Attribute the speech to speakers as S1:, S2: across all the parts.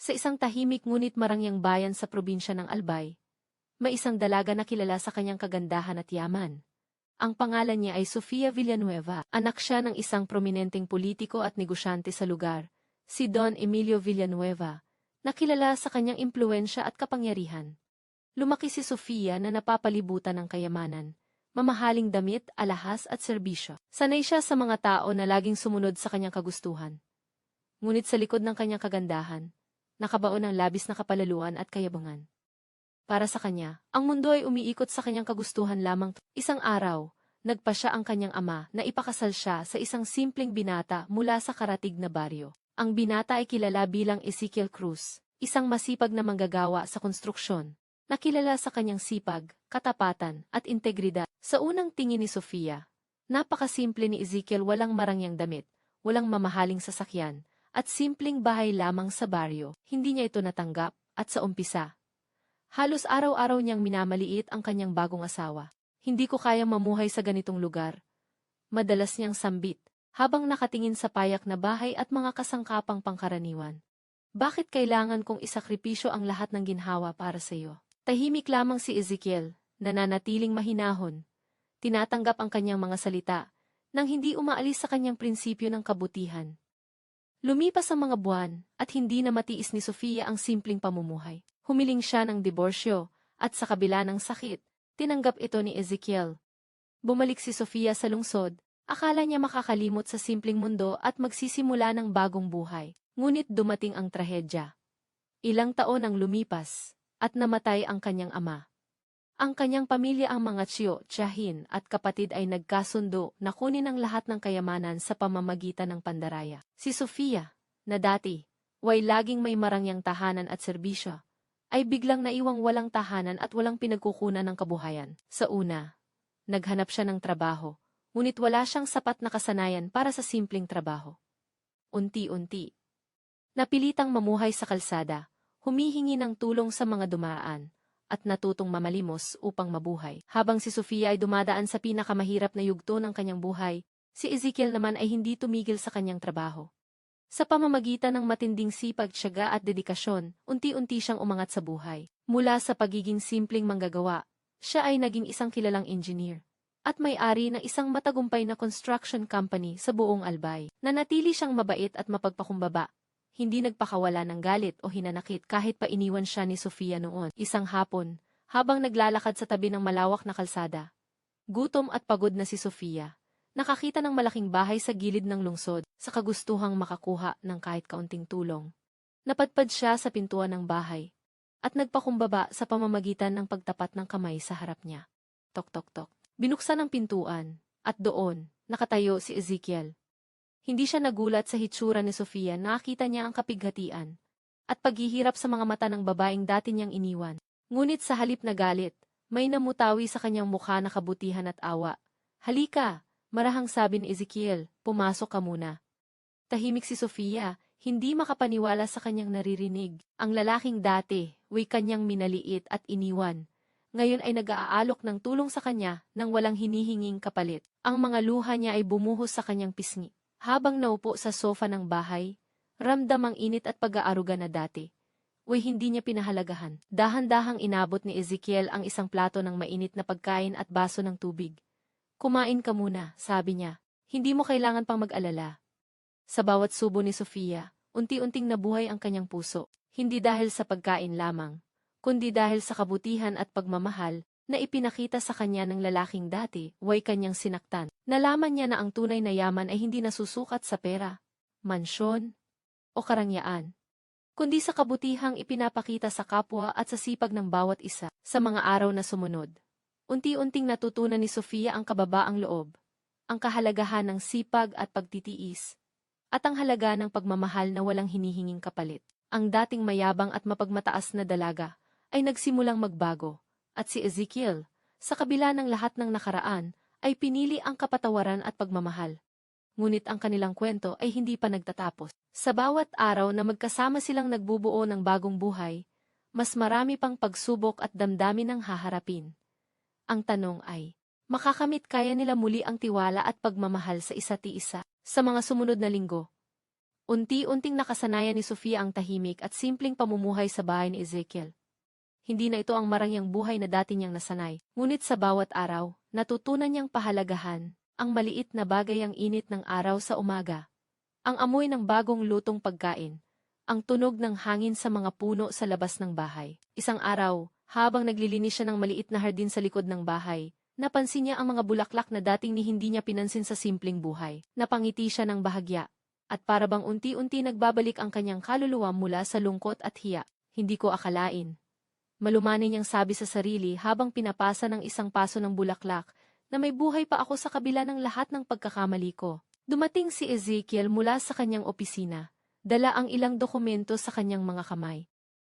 S1: Sa isang tahimik ngunit marangyang bayan sa probinsya ng Albay, may isang dalaga na kilala sa kanyang kagandahan at yaman. Ang pangalan niya ay Sofia Villanueva. Anak siya ng isang prominenteng politiko at negosyante sa lugar, si Don Emilio Villanueva, na kilala sa kanyang impluwensya at kapangyarihan. Lumaki si Sofia na napapalibutan ng kayamanan, mamahaling damit, alahas at serbisyo. Sanay siya sa mga tao na laging sumunod sa kanyang kagustuhan. Ngunit sa likod ng kanyang kagandahan, nakabaon ng labis na kapalaluan at kayabangan. Para sa kanya, ang mundo ay umiikot sa kanyang kagustuhan lamang. Isang araw, nagpasya ang kanyang ama na ipakasal siya sa isang simpleng binata mula sa karatig na baryo. Ang binata ay kilala bilang Ezekiel Cruz, isang masipag na manggagawa sa konstruksyon, na kilala sa kanyang sipag, katapatan, at integridad. Sa unang tingin ni Sofia, napakasimple ni Ezekiel, walang marangyang damit, walang mamahaling sasakyan, at simpleng bahay lamang sa baryo. Hindi niya ito natanggap, at sa umpisa, halos araw-araw niyang minamaliit ang kanyang bagong asawa. Hindi ko kayang mamuhay sa ganitong lugar. Madalas niyang sambit, habang nakatingin sa payak na bahay at mga kasangkapang pangkaraniwan. Bakit kailangan kong isakripisyo ang lahat ng ginhawa para sa iyo? Tahimik lamang si Ezekiel, nananatiling mahinahon. Tinatanggap ang kanyang mga salita, nang hindi umaalis sa kanyang prinsipyo ng kabutihan. Lumipas ang mga buwan, at hindi na matiis ni Sofia ang simpleng pamumuhay. Humiling siya ng diborsyo, at sa kabila ng sakit, tinanggap ito ni Ezekiel. Bumalik si Sofia sa lungsod, akala niya makakalimot sa simpleng mundo at magsisimula ng bagong buhay. Ngunit dumating ang trahedya. Ilang taon ang lumipas, at namatay ang kanyang ama. Ang kanyang pamilya, ang mga tiyahin at kapatid ay nagkasundo na kunin ang lahat ng kayamanan sa pamamagitan ng pandaraya. Si Sofia, na dati, laging may marangyang tahanan at serbisyo, ay biglang naiwang walang tahanan at walang pinagkukunan ng kabuhayan. Sa una, naghanap siya ng trabaho, ngunit wala siyang sapat na kasanayan para sa simpleng trabaho. Unti-unti, napilitang mamuhay sa kalsada, humihingi ng tulong sa mga dumaan, at natutong mamalimos upang mabuhay. Habang si Sofia ay dumadaan sa pinakamahirap na yugto ng kanyang buhay, si Ezekiel naman ay hindi tumigil sa kanyang trabaho. Sa pamamagitan ng matinding sipag, tiyaga at dedikasyon, unti-unti siyang umangat sa buhay. Mula sa pagiging simpleng manggagawa, siya ay naging isang kilalang engineer at may-ari ng isang matagumpay na construction company sa buong Albay. Nanatili siyang mabait at mapagpakumbaba. Hindi nagpakawala ng galit o hinanakit kahit pa iniwan siya ni Sofia noon. Isang hapon, habang naglalakad sa tabi ng malawak na kalsada, gutom at pagod na si Sofia, nakakita ng malaking bahay sa gilid ng lungsod. Sa kagustuhang makakuha ng kahit kaunting tulong, napadpad siya sa pintuan ng bahay at nagpakumbaba sa pamamagitan ng pagtapat ng kamay sa harap niya. Tok-tok-tok. Binuksan ang pintuan, at doon, nakatayo si Ezekiel. Hindi siya nagulat sa hitsura ni Sofia. Nakita niya ang kapighatian at paghihirap sa mga mata ng babaeng dati niyang iniwan. Ngunit sa halip na galit, may namutawi sa kanyang mukha na kabutihan at awa. "Halika," marahang sabi ni Ezekiel, "pumasok ka muna." Tahimik si Sofia, hindi makapaniwala sa kanyang naririnig. Ang lalaking dati, kanyang minaliit at iniwan, ngayon ay nag-aalok ng tulong sa kanya nang walang hinihinging kapalit. Ang mga luha niya ay bumuhos sa kanyang pisngi. Habang naupo sa sofa ng bahay, ramdam ang init at pag-aaruga na dati. Hindi niya pinahalagahan. Dahan-dahang inabot ni Ezekiel ang isang plato ng mainit na pagkain at baso ng tubig. "Kumain ka muna," sabi niya. "Hindi mo kailangan pang mag-alala." Sa bawat subo ni Sofia, unti-unting nabuhay ang kanyang puso. Hindi dahil sa pagkain lamang, kundi dahil sa kabutihan at pagmamahal na ipinakita sa kanya ng lalaking dati, kanyang sinaktan. Nalaman niya na ang tunay na yaman ay hindi nasusukat sa pera, mansyon, o karangyaan, kundi sa kabutihang ipinapakita sa kapwa at sa sipag ng bawat isa. Sa mga araw na sumunod, unti-unting natutunan ni Sofia ang kababaang loob, ang kahalagahan ng sipag at pagtitiis, at ang halaga ng pagmamahal na walang hinihinging kapalit. Ang dating mayabang at mapagmataas na dalaga ay nagsimulang magbago. At si Ezekiel, sa kabila ng lahat ng nakaraan, ay pinili ang kapatawaran at pagmamahal. Ngunit ang kanilang kwento ay hindi pa nagtatapos. Sa bawat araw na magkasama silang nagbubuo ng bagong buhay, mas marami pang pagsubok at damdamin ang haharapin. Ang tanong ay, makakamit kaya nila muli ang tiwala at pagmamahal sa isa't isa? Sa mga sumunod na linggo, Unti-unting nakasanayan ni Sofia ang tahimik at simpleng pamumuhay sa bahay ni Ezekiel. Hindi na ito ang marangyang buhay na dati niyang nasanay, ngunit sa bawat araw, natutunan niyang pahalagahan ang maliit na bagay, ang init ng araw sa umaga, ang amoy ng bagong lutong pagkain, ang tunog ng hangin sa mga puno sa labas ng bahay. Isang araw, habang naglilinis siya ng maliit na hardin sa likod ng bahay, napansin niya ang mga bulaklak na dating hindi niya pinansin sa simpleng buhay. Napangiti siya ng bahagya, at para bang unti-unti nagbabalik ang kanyang kaluluwa mula sa lungkot at hiya. Hindi ko akalain. Malumanay niyang sabi sa sarili habang pinapasa ng isang paso ng bulaklak, na may buhay pa ako sa kabila ng lahat ng pagkakamali ko. Dumating si Ezekiel mula sa kanyang opisina, dala ang ilang dokumento sa kanyang mga kamay.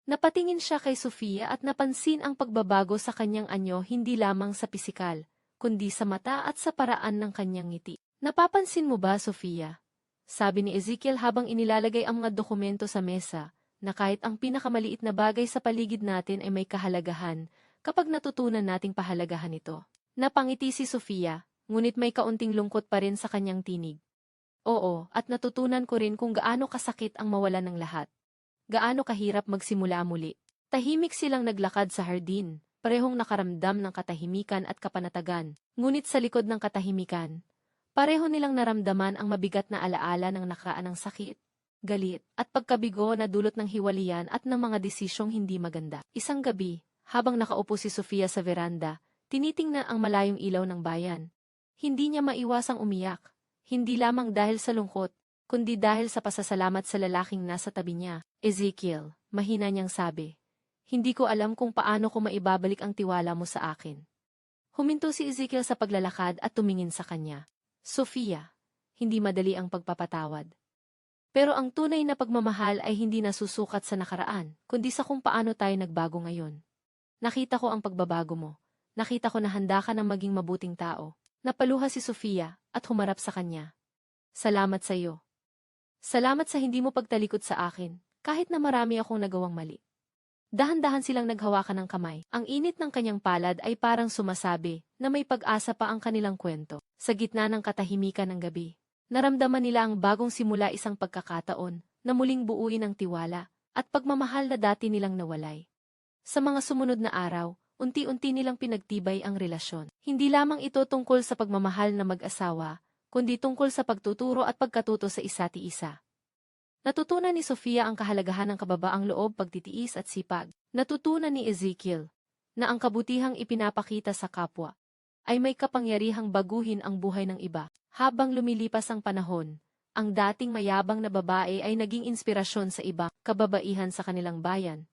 S1: Napatingin siya kay Sofia at napansin ang pagbabago sa kanyang anyo, hindi lamang sa pisikal, kundi sa mata at sa paraan ng kanyang ngiti. Napapansin mo ba, Sofia? Sabi ni Ezekiel habang inilalagay ang mga dokumento sa mesa, na kahit ang pinakamaliit na bagay sa paligid natin ay may kahalagahan kapag natutunan nating pahalagahan ito. Napangiti si Sofia, ngunit may kaunting lungkot pa rin sa kanyang tinig. Oo, at natutunan ko rin kung gaano kasakit ang mawalan ng lahat. Gaano kahirap magsimula muli. Tahimik silang naglakad sa hardin, parehong nakaramdam ng katahimikan at kapanatagan. Ngunit sa likod ng katahimikan, pareho nilang naramdaman ang mabigat na alaala ng nakaraan ng sakit, galit, at pagkabigo na dulot ng hiwalayan at ng mga desisyong hindi maganda. Isang gabi, habang nakaupo si Sofia sa veranda, tinitingnan ang malayong ilaw ng bayan. Hindi niya maiwasang umiyak, hindi lamang dahil sa lungkot, kundi dahil sa pasasalamat sa lalaking nasa tabi niya. Ezekiel, mahina niyang sabi, hindi ko alam kung paano ko maibabalik ang tiwala mo sa akin. Huminto si Ezekiel sa paglalakad at tumingin sa kanya. Sofia, hindi madali ang pagpapatawad. Pero ang tunay na pagmamahal ay hindi nasusukat sa nakaraan, kundi sa kung paano tayo nagbago ngayon. Nakita ko ang pagbabago mo. Nakita ko na handa ka ng maging mabuting tao. Napaluha si Sofia at humarap sa kanya. Salamat sa iyo. Salamat sa hindi mo pagtalikod sa akin, kahit na marami akong nagawang mali. Dahan-dahan silang naghawakan ng kamay. Ang init ng kanyang palad ay parang sumasabi na may pag-asa pa ang kanilang kwento. Sa gitna ng katahimikan ng gabi, naramdaman nila ang bagong simula, isang pagkakataon na muling buuin ang tiwala at pagmamahal na dati nilang nawalay. Sa mga sumunod na araw, unti-unti nilang pinagtibay ang relasyon. Hindi lamang ito tungkol sa pagmamahal na mag-asawa, kundi tungkol sa pagtuturo at pagkatuto sa isa't isa. Natutunan ni Sofia ang kahalagahan ng kababaang loob, pagtitiis at sipag. Natutunan ni Ezekiel na ang kabutihang ipinapakita sa kapwa ay may kapangyarihang baguhin ang buhay ng iba. Habang lumilipas ang panahon, ang dating mayabang na babae ay naging inspirasyon sa ibang kababaihan sa kanilang bayan,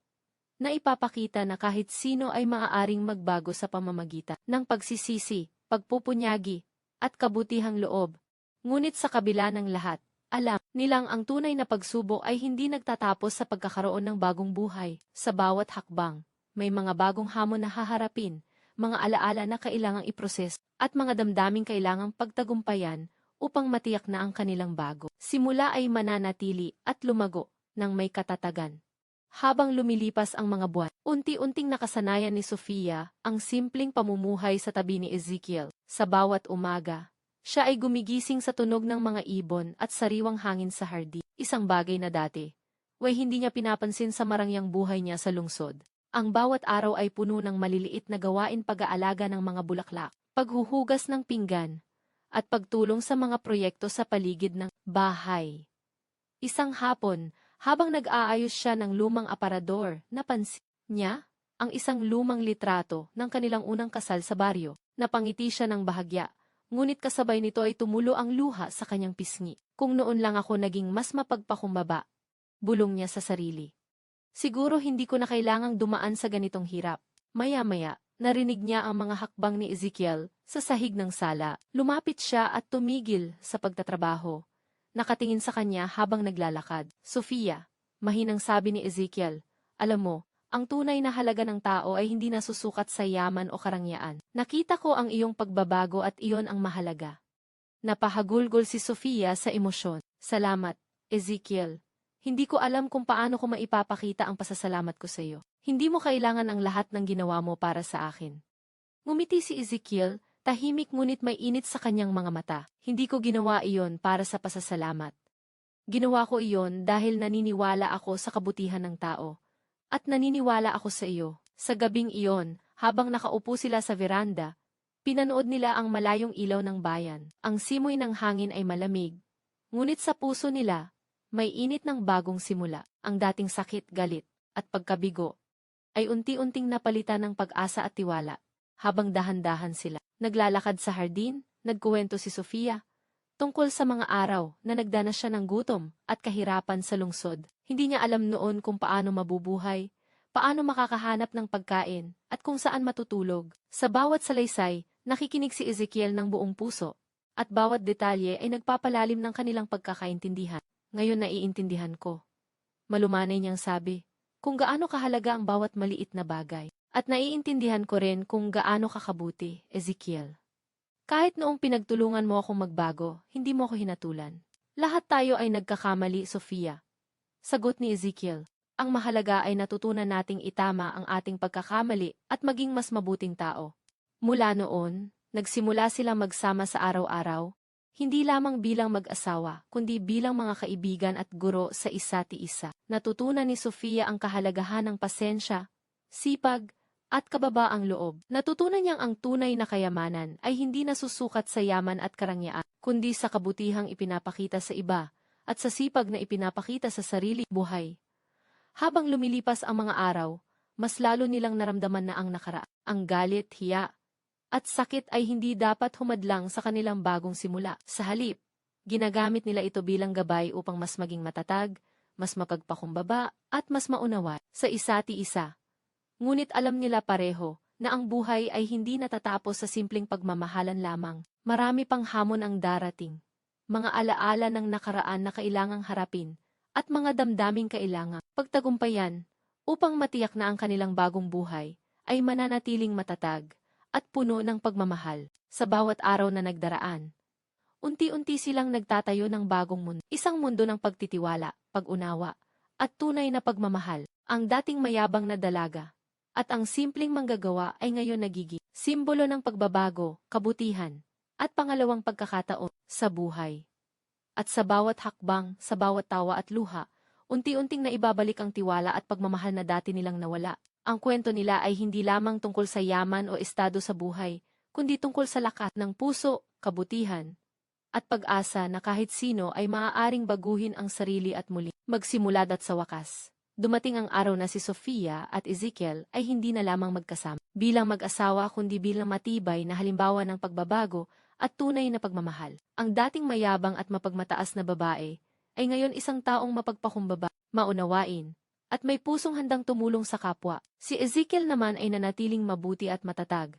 S1: na ipapakita na kahit sino ay maaaring magbago sa pamamagitan ng pagsisisi, pagpupunyagi, at kabutihang loob. Ngunit sa kabila ng lahat, alam nilang ang tunay na pagsubok ay hindi nagtatapos sa pagkakaroon ng bagong buhay. Sa bawat hakbang, may mga bagong hamon na haharapin, mga alaala na kailangang iproses, at mga damdaming kailangang pagtagumpayan upang matiyak na ang kanilang bago simula ay mananatili at lumago ng may katatagan. Habang lumilipas ang mga buwan, unti-unting nakasanayan ni Sofia ang simpleng pamumuhay sa tabi ni Ezekiel. Sa bawat umaga, siya ay gumigising sa tunog ng mga ibon at sariwang hangin sa hardin. Isang bagay na dati, hindi niya pinapansin sa marangyang buhay niya sa lungsod. Ang bawat araw ay puno ng maliliit na gawain, pag-aalaga ng mga bulaklak, paghuhugas ng pinggan, at pagtulong sa mga proyekto sa paligid ng bahay. Isang hapon, habang nag-aayos siya ng lumang aparador, napansin niya ang isang lumang litrato ng kanilang unang kasal sa baryo. Napangiti siya ng bahagya. Ngunit kasabay nito ay tumulo ang luha sa kanyang pisngi. Kung noon lang ako naging mas mapagpakumbaba, bulong niya sa sarili. Siguro hindi ko na kailangang dumaan sa ganitong hirap. Maya-maya, narinig niya ang mga hakbang ni Ezekiel sa sahig ng sala. Lumapit siya at tumigil sa pagtatrabaho. Nakatingin sa kanya habang naglalakad. Sofia, mahinang sabi ni Ezekiel, alam mo, ang tunay na halaga ng tao ay hindi nasusukat sa yaman o karangyaan. Nakita ko ang iyong pagbabago at iyon ang mahalaga. Napahagulgol si Sofia sa emosyon. Salamat, Ezekiel. Hindi ko alam kung paano ko maipapakita ang pasasalamat ko sa iyo. Hindi mo kailangan ang lahat ng ginawa mo para sa akin. Ngumiti si Ezekiel, tahimik ngunit may init sa kanyang mga mata. Hindi ko ginawa iyon para sa pasasalamat. Ginawa ko iyon dahil naniniwala ako sa kabutihan ng tao. At naniniwala ako sa iyo. Sa gabing iyon, habang nakaupo sila sa veranda, pinanood nila ang malayong ilaw ng bayan. Ang simoy ng hangin ay malamig. Ngunit sa puso nila, may init ng bagong simula. Ang dating sakit, galit, at pagkabigo ay unti-unting napalitan ng pag-asa at tiwala. Habang dahan-dahan sila naglalakad sa hardin, nagkuwento si Sofia tungkol sa mga araw na nagdanas siya ng gutom at kahirapan sa lungsod. Hindi niya alam noon kung paano mabubuhay, paano makakahanap ng pagkain, at kung saan matutulog. Sa bawat salaysay, nakikinig si Ezekiel ng buong puso, at bawat detalye ay nagpapalalim ng kanilang pagkakaintindihan. Ngayon naiintindihan ko. Malumanay niyang sabi, kung gaano kahalaga ang bawat maliit na bagay. At naiintindihan ko rin kung gaano kakabuti, Ezekiel. Kahit noong pinagtulungan mo akong magbago, hindi mo ako hinatulan. Lahat tayo ay nagkakamali, Sofia. Sagot ni Ezekiel, ang mahalaga ay natutunan nating itama ang ating pagkakamali at maging mas mabuting tao. Mula noon, nagsimula silang magsama sa araw-araw, hindi lamang bilang mag-asawa, kundi bilang mga kaibigan at guro sa isa't isa. Natutunan ni Sofia ang kahalagahan ng pasensya, sipag, at kababaang loob. Natutunan niyang ang tunay na kayamanan ay hindi nasusukat sa yaman at karangyaan, kundi sa kabutihang ipinapakita sa iba at sa sipag na ipinapakita sa sarili buhay. Habang lumilipas ang mga araw, mas lalo nilang naramdaman na ang nakaraan. Ang galit, hiya, at sakit ay hindi dapat humadlang sa kanilang bagong simula. Sa halip, ginagamit nila ito bilang gabay upang mas maging matatag, mas mapagpakumbaba, at mas maunawa sa isa't isa. Ngunit alam nila pareho na ang buhay ay hindi natatapos sa simpleng pagmamahalan lamang. Marami pang hamon ang darating. Mga alaala ng nakaraan na kailangang harapin at mga damdaming kailangang pagtagumpayan upang matiyak na ang kanilang bagong buhay ay mananatiling matatag at puno ng pagmamahal. Sa bawat araw na nagdaraan, unti-unti silang nagtatayo ng bagong mundo. Isang mundo ng pagtitiwala, pag-unawa, at tunay na pagmamahal. Ang dating mayabang na dalaga at ang simpleng manggagawa ay ngayon nagiging simbolo ng pagbabago, kabutihan, at pangalawang pagkakataon sa buhay. At sa bawat hakbang, sa bawat tawa at luha, unti-unting naibabalik ang tiwala at pagmamahal na dati nilang nawala. Ang kwento nila ay hindi lamang tungkol sa yaman o estado sa buhay, kundi tungkol sa lakas ng puso, kabutihan, at pag-asa na kahit sino ay maaaring baguhin ang sarili at muli magsimula at sa wakas. Dumating ang araw na si Sofia at Ezekiel ay hindi na lamang magkasama bilang mag-asawa kundi bilang matibay na halimbawa ng pagbabago at tunay na pagmamahal. Ang dating mayabang at mapagmataas na babae ay ngayon isang taong mapagpakumbaba, maunawain, at may pusong handang tumulong sa kapwa. Si Ezekiel naman ay nanatiling mabuti at matatag.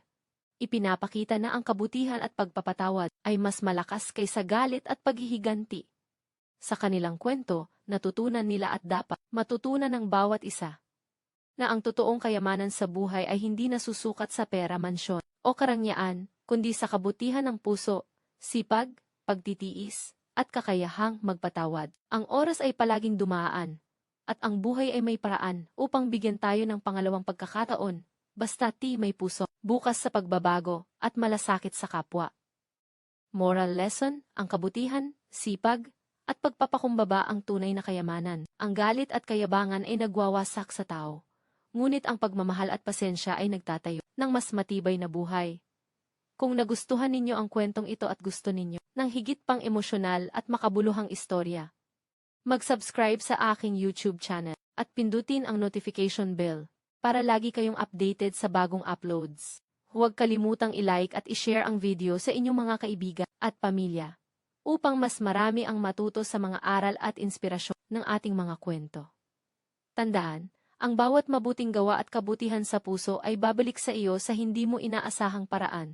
S1: Ipinapakita na ang kabutihan at pagpapatawad ay mas malakas kaysa galit at paghihiganti. Sa kanilang kwento, natutunan nila at dapat matutunan ng bawat isa na ang totoong kayamanan sa buhay ay hindi nasusukat sa pera, mansyon, o karangyaan, kundi sa kabutihan ng puso, sipag, pagtitiis, at kakayahang magpatawad. Ang oras ay palaging dumaan, at ang buhay ay may paraan upang bigyan tayo ng pangalawang pagkakataon, basta may puso, bukas sa pagbabago, at malasakit sa kapwa. Moral lesson, ang kabutihan, sipag, at pagpapakumbaba ang tunay na kayamanan. Ang galit at kayabangan ay nagwawasak sa tao. Ngunit ang pagmamahal at pasensya ay nagtatayo ng mas matibay na buhay. Kung nagustuhan ninyo ang kwentong ito at gusto ninyo ng higit pang emosyonal at makabuluhang istorya, mag-subscribe sa aking YouTube channel at pindutin ang notification bell para lagi kayong updated sa bagong uploads. Huwag kalimutang i-like at i-share ang video sa inyong mga kaibigan at pamilya upang mas marami ang matuto sa mga aral at inspirasyon ng ating mga kwento. Tandaan, ang bawat mabuting gawa at kabutihan sa puso ay babalik sa iyo sa hindi mo inaasahang paraan.